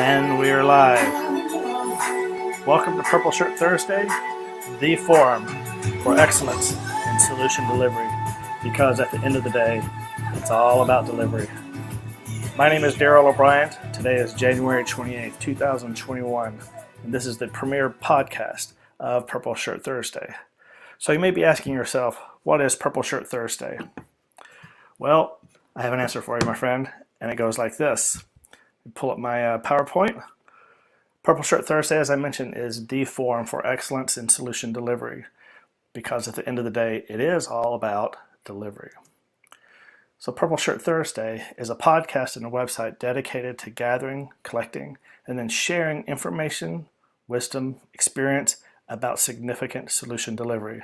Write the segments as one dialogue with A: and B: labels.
A: And we're live. Welcome to Purple Shirt Thursday, the forum for excellence in solution delivery, because at the end of the day, it's all about delivery. My name is Daryl O'Brien. Today is January 28th, 2021, and this is the premiere podcast of Purple Shirt Thursday. So you may be asking yourself, what is Purple Shirt Thursday? Well, I have an answer for you, my friend, and it goes like this. Pull up my PowerPoint. Purple Shirt Thursday, as I mentioned, is the forum for excellence in solution delivery, because at the end of the day, it is all about delivery. So Purple Shirt Thursday is a podcast and a website dedicated to gathering, collecting, and then sharing information, wisdom, experience about significant solution delivery.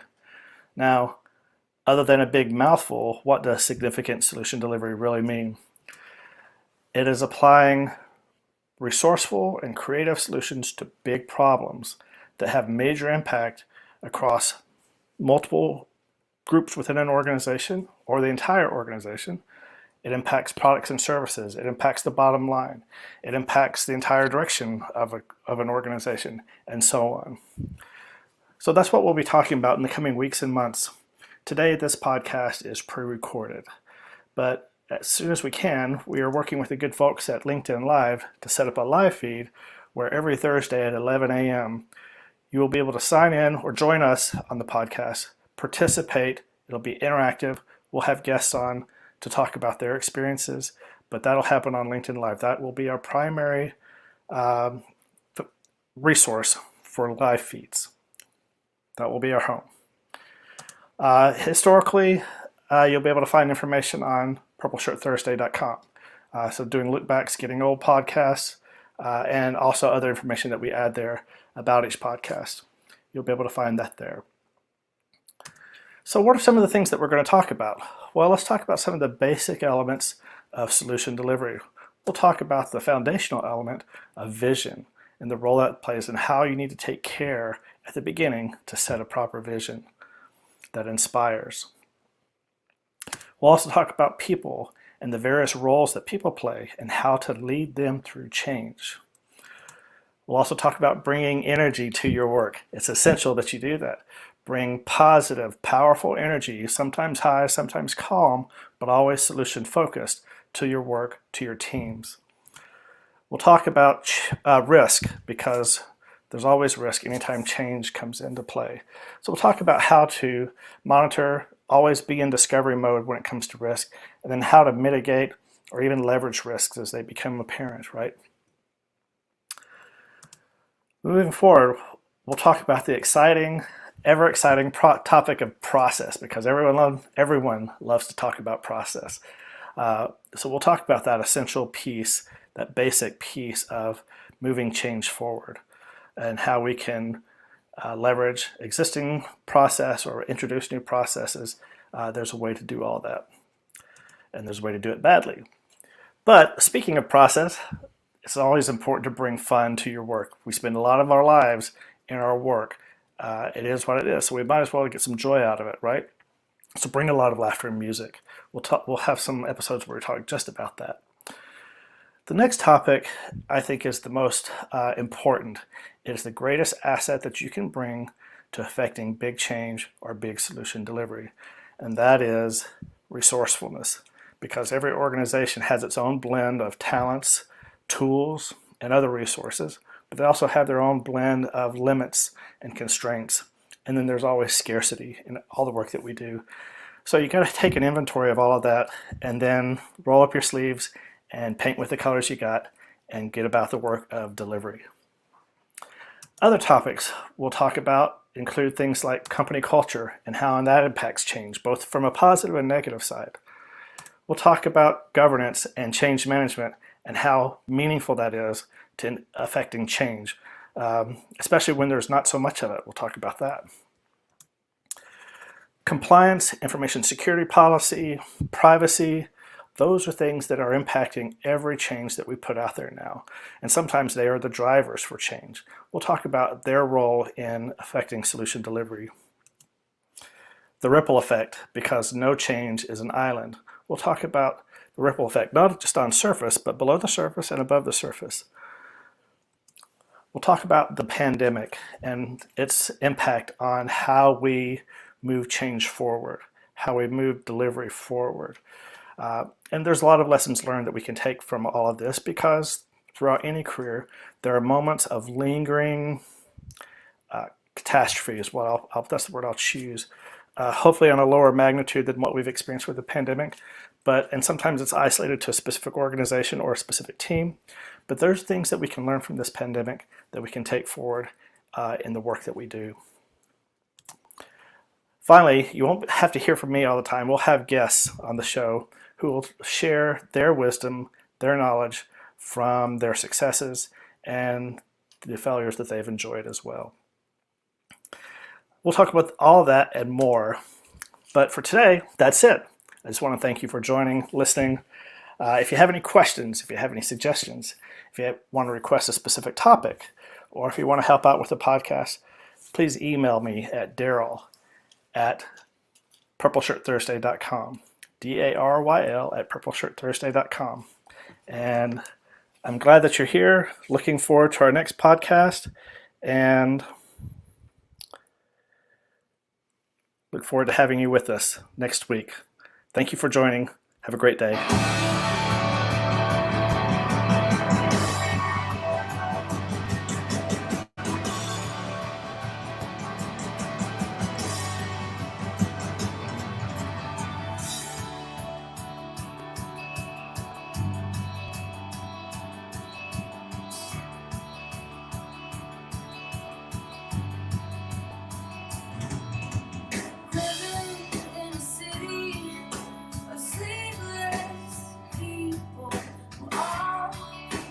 A: Now, other than a big mouthful, what does significant solution delivery really mean? It is applying resourceful and creative solutions to big problems that have major impact across multiple groups within an organization or the entire organization. It impacts products and services. It impacts the bottom line. It impacts the entire direction of an organization, and so on. So that's what we'll be talking about in the coming weeks and months. Today, this podcast is pre-recorded, but as soon as we can, we are working with the good folks at LinkedIn Live to set up a live feed where every Thursday at 11 a.m. you will be able to sign in or join us on the podcast, participate. It'll be interactive. We'll have guests on to talk about their experiences, but that'll happen on LinkedIn Live. That will be our primary resource for live feeds. That will be our home. Historically, you'll be able to find information on purpleshirtthursday.com. So doing lookbacks, getting old podcasts, and also other information that we add there about each podcast. You'll be able to find that there. So what are some of the things that we're going to talk about? Well, let's talk about some of the basic elements of solution delivery. We'll talk about the foundational element of vision and the role that plays and how you need to take care at the beginning to set a proper vision that inspires. We'll also talk about people and the various roles that people play and how to lead them through change. We'll also talk about bringing energy to your work. It's essential that you do that. Bring positive, powerful energy, sometimes high, sometimes calm, but always solution focused to your work, to your teams. We'll talk about risk, because there's always risk anytime change comes into play. So we'll talk about how to monitor, always be in discovery mode when it comes to risk, and then how to mitigate or even leverage risks as they become apparent, right? Moving forward, we'll talk about the exciting, ever exciting topic of process, because everyone loves to talk about process. So we'll talk about that essential piece, that basic piece of moving change forward, and how we can leverage existing process or introduce new processes. There's a way to do all that, and there's a way to do it badly. But speaking of process, it's always important to bring fun to your work. We spend a lot of our lives in our work. It is what it is, so we might as well get some joy out of it, right? So bring a lot of laughter and music. We'll have some episodes where we talk just about that. The next topic I think is the most important. It is the greatest asset that you can bring to affecting big change or big solution delivery, and that is resourcefulness, because every organization has its own blend of talents, tools, and other resources, but they also have their own blend of limits and constraints, and then there's always scarcity in all the work that we do. So you got to take an inventory of all of that and then roll up your sleeves and paint with the colors you got and get about the work of delivery. Other topics we'll talk about include things like company culture and how that impacts change, both from a positive and negative side. We'll talk about governance and change management and how meaningful that is to affecting change, especially when there's not so much of it. We'll talk about that. Compliance, information security policy, privacy, those are things that are impacting every change that we put out there now. And sometimes they are the drivers for change. We'll talk about their role in affecting solution delivery. The ripple effect, because no change is an island. We'll talk about the ripple effect, not just on surface, but below the surface and above the surface. we'll talk about the pandemic and its impact on how we move change forward, how we move delivery forward. And there's a lot of lessons learned that we can take from all of this, because throughout any career, there are moments of lingering catastrophe is what that's the word I'll choose. Hopefully on a lower magnitude than what we've experienced with the pandemic, and sometimes it's isolated to a specific organization or a specific team. But there's things that we can learn from this pandemic that we can take forward in the work that we do. Finally, you won't have to hear from me all the time. We'll have guests on the show who will share their wisdom, their knowledge from their successes and the failures that they've enjoyed as well. We'll talk about all of that and more. But for today, that's it. I just want to thank you for joining, listening. If you have any questions, if you have any suggestions, if you want to request a specific topic, or if you want to help out with the podcast, please email me at daryl@purpleshirtthursday.com. DARYL@purpleshirtthursday.com. And I'm glad that you're here. Looking forward to our next podcast, and look forward to having you with us next week. Thank you for joining. Have a great day.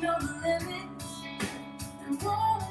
B: Know the limits and won't